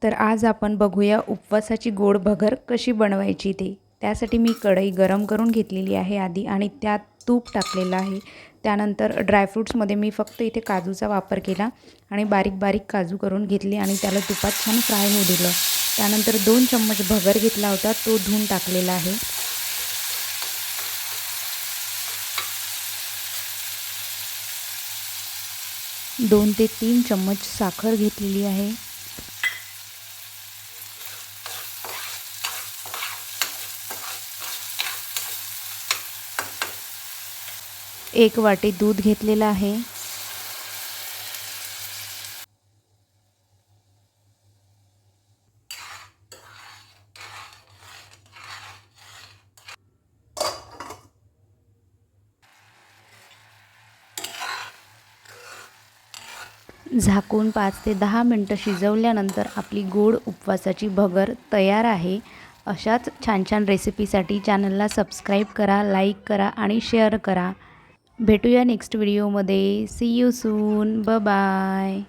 तर आज आपण बघूया उपवासाची गोड भगर कशी बनवायची ते। त्यासाठी मी कढई गरम करून घेतलेली आहे आधी आणि त्यात तूप टाकलेलं आहे। त्यानंतर ड्रायफ्रूट्समध्ये मी फक्त इथे काजूचा वापर केला आणि बारीक बारीक काजू करून घेतले आणि त्याला तुपात छान फ्राय होऊ दिलं। त्यानंतर 2 चम्मच भगर घेतला होता, तो धुवून टाकलेला आहे। 2 ते 3 चम्मच साखर घेतलेली आहे। 1 वाटी दूध घेतलेलं आहे। झाकून 5 ते 10 मिनिटं शिजवल्यानंतर आपली गोड उपवासाची भगर तयार आहे। अशाच छान छान रेसिपीसाठी चॅनलला सबस्क्राईब करा, लाईक करा आणि शेअर करा। भेटूया नेक्स्ट व्हिडिओमध्ये। See you soon. Bye bye.